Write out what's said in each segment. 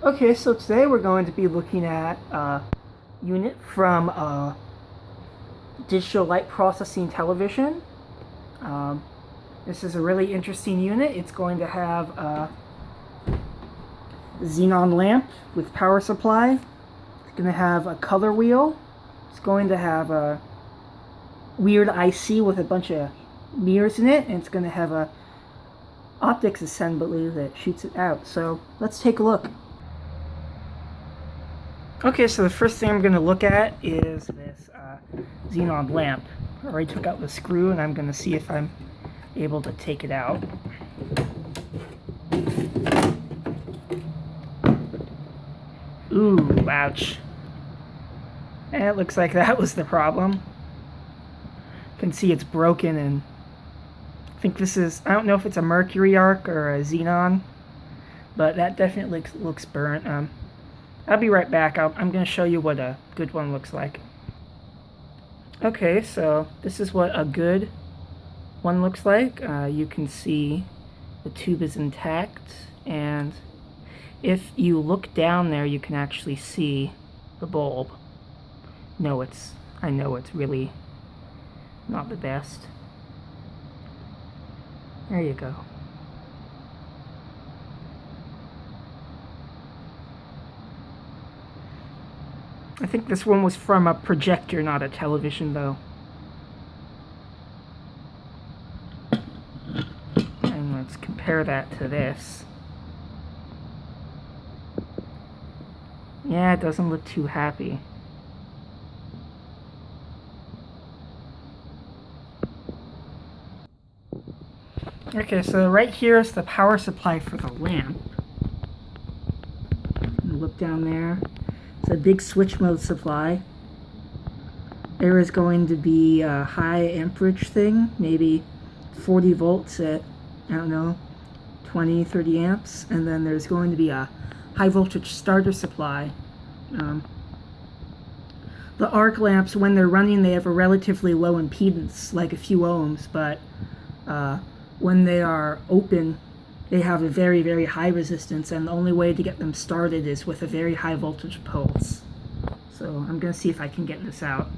Okay, so today we're going to be looking at a unit from a digital light processing television. This is a really interesting unit. It's going to have a xenon lamp with power supply. It's going to have a color wheel. It's going to have a weird IC with a bunch of mirrors in it, and it's going to have a optics assembly that shoots it out. So let's take a look. Okay, so the first thing I'm going to look at is this xenon lamp. I already took out the screw, and I'm going to see if I'm able to take it out. Ooh, ouch. And it looks like that was the problem. You can see it's broken, and I think this is, I don't know if it's a mercury arc or a xenon, but that definitely looks burnt. I'll be right back. I'm going to show you what a good one looks like. Okay, so this is what a good one looks like. You can see the tube is intact, and if you look down there, you can actually see the bulb. I know it's really not the best. There you go. I think this one was from a projector, not a television, though. And let's compare that to this. Yeah, it doesn't look too happy. Okay, so right here is the power supply for the lamp. Look down there. It's a big switch mode supply. There is going to be a high amperage thing, maybe 40 volts at, I don't know, 20, 30 amps. And then there's going to be a high voltage starter supply. The arc lamps, when they're running, they have a relatively low impedance, like a few ohms, but when they are open, they have a very, very high resistance, and the only way to get them started is with a very high voltage pulse. So I'm going to see if I can get this out.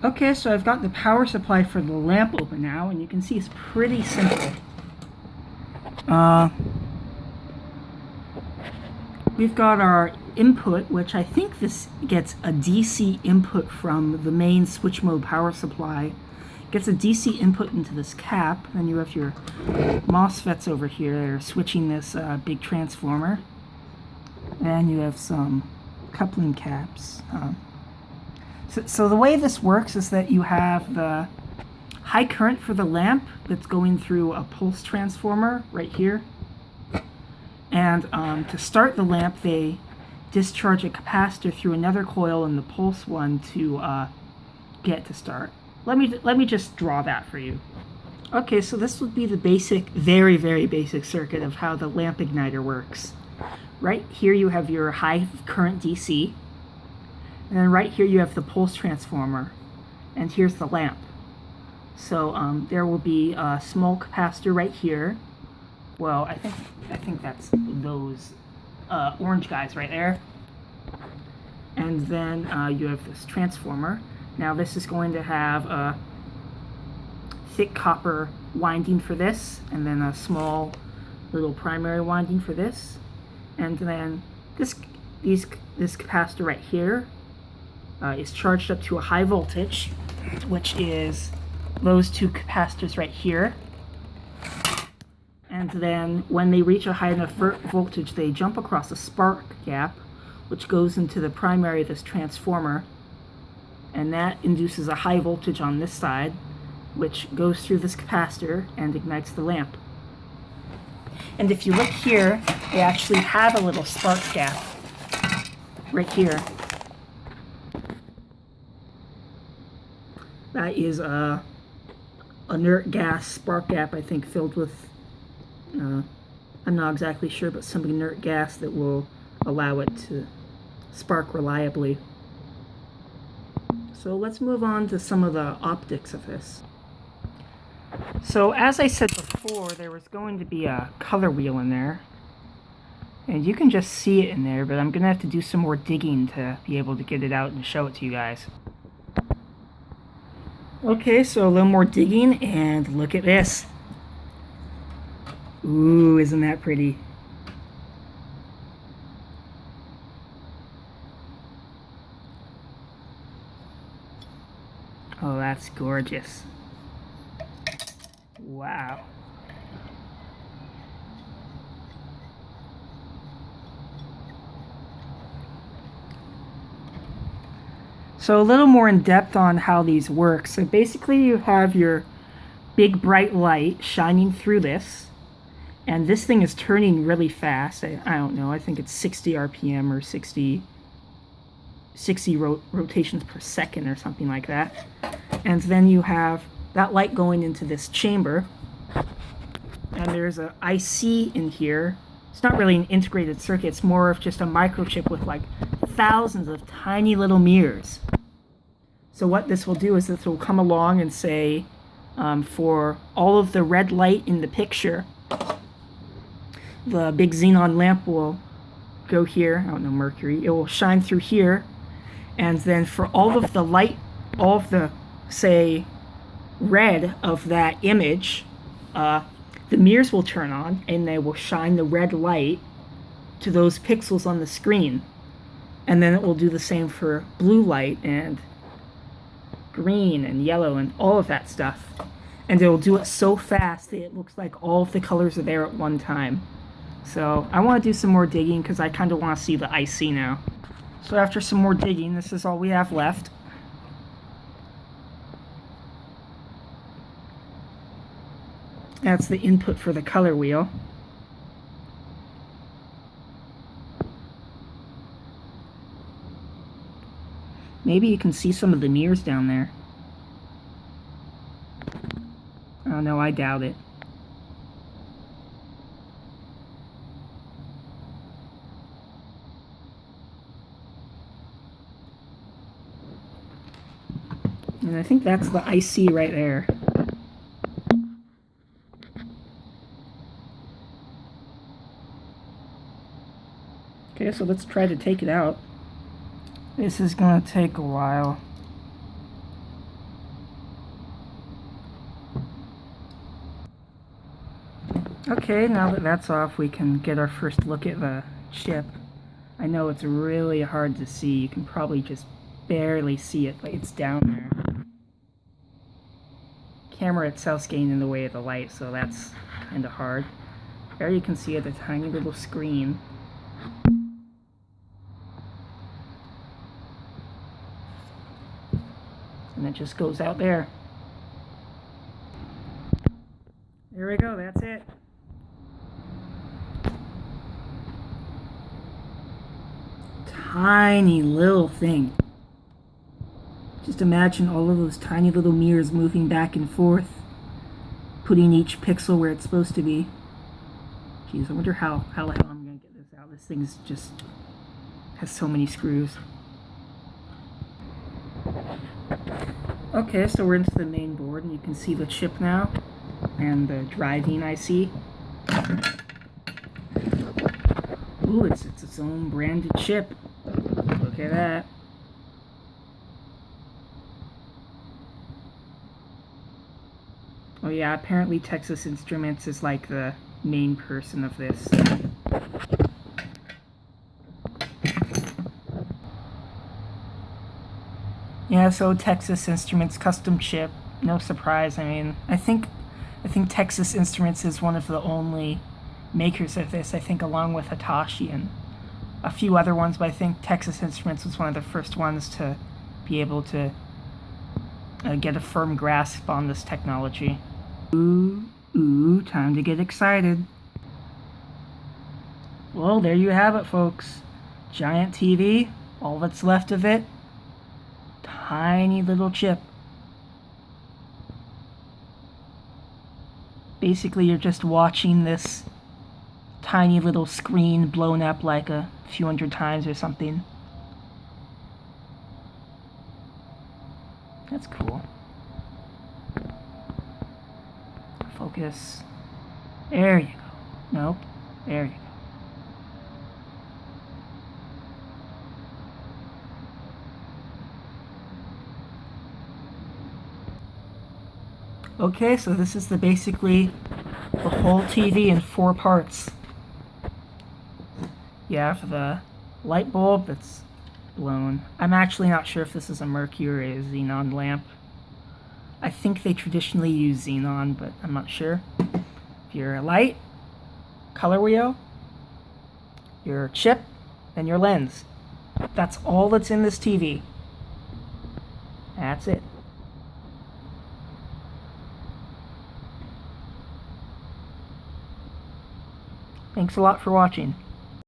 Okay, so I've got the power supply for the lamp open now, and you can see it's pretty simple. We've got our input, which I think this gets a DC input from the main switch mode power supply. Gets a DC input into this cap, then you have your MOSFETs over here that are switching this big transformer, and you have some coupling caps. So the way this works is that you have the high current for the lamp that's going through a pulse transformer right here, and to start the lamp they discharge a capacitor through another coil in the pulse one to get it to start. Let me just draw that for you. Okay, so this would be the basic, very, very basic circuit of how the lamp igniter works. Right here you have your high current DC, and then right here you have the pulse transformer, and here's the lamp. So there will be a small capacitor right here. Well, I think that's those orange guys right there. And then you have this transformer. Now this is going to have a thick copper winding for this, and then a small little primary winding for this. And then this capacitor right here is charged up to a high voltage, which is those two capacitors right here. And then when they reach a high enough voltage, they jump across a spark gap, which goes into the primary of this transformer. And that induces a high voltage on this side, which goes through this capacitor and ignites the lamp. And if you look here, they actually have a little spark gap right here. That is a inert gas spark gap, I think, filled with, I'm not exactly sure, but some inert gas that will allow it to spark reliably. So let's move on to some of the optics of this. So as I said before, there was going to be a color wheel in there. And you can just see it in there, but I'm gonna have to do some more digging to be able to get it out and show it to you guys. Okay, so a little more digging, and look at this. Ooh, isn't that pretty? Oh, that's gorgeous. Wow. So a little more in depth on how these work. So basically you have your big bright light shining through this, and this thing is turning really fast. I don't know, I think it's 60 RPM or 60 rotations per second or something like that. And then you have that light going into this chamber, and there's an IC in here. It's not really an integrated circuit, it's more of just a microchip with like thousands of tiny little mirrors. So what this will do is this will come along and say, for all of the red light in the picture, the big xenon lamp will go here, I don't know, mercury, it will shine through here, and then for all of the light, all of the, say, red of that image, the mirrors will turn on and they will shine the red light to those pixels on the screen. And then it will do the same for blue light and green and yellow and all of that stuff. And it will do it so fast that it looks like all of the colors are there at one time. So I want to do some more digging because I kind of want to see the IC now. So after some more digging, this is all we have left. That's the input for the color wheel. Maybe you can see some of the mirrors down there. Oh no, I doubt it. And I think that's the IC right there. Okay, so let's try to take it out. This is going to take a while. Okay, now that that's off, we can get our first look at the chip. I know it's really hard to see. You can probably just barely see it, but it's down there. Camera itself's getting in the way of the light, so that's kind of hard. There you can see it, a tiny little screen. And it just goes out there. There we go, that's it. Tiny little thing. Just imagine all of those tiny little mirrors moving back and forth, putting each pixel where it's supposed to be. Jeez, I wonder how the hell I'm going to get this out. This thing's just has so many screws. Okay, so we're into the main board, and you can see the chip now, and the driving IC. Ooh, it's its own branded chip. Look at that. Oh yeah, apparently Texas Instruments is like the main person of this. Yeah, so Texas Instruments custom chip, no surprise. I mean, I think Texas Instruments is one of the only makers of this. I think along with Hitachi and a few other ones, but I think Texas Instruments was one of the first ones to be able to get a firm grasp on this technology. Ooh, time to get excited. Well, there you have it, folks. Giant TV, all that's left of it. Tiny little chip. Basically, you're just watching this tiny little screen blown up like a few hundred times or something. That's cool. Focus. There you go. Nope. There you go. Okay, so this is basically the whole TV in 4 parts. You have the light bulb that's blown. I'm actually not sure if this is a mercury or a xenon lamp. I think they traditionally use xenon, but I'm not sure. Your light, color wheel, your chip, and your lens. That's all that's in this TV. That's it. Thanks a lot for watching.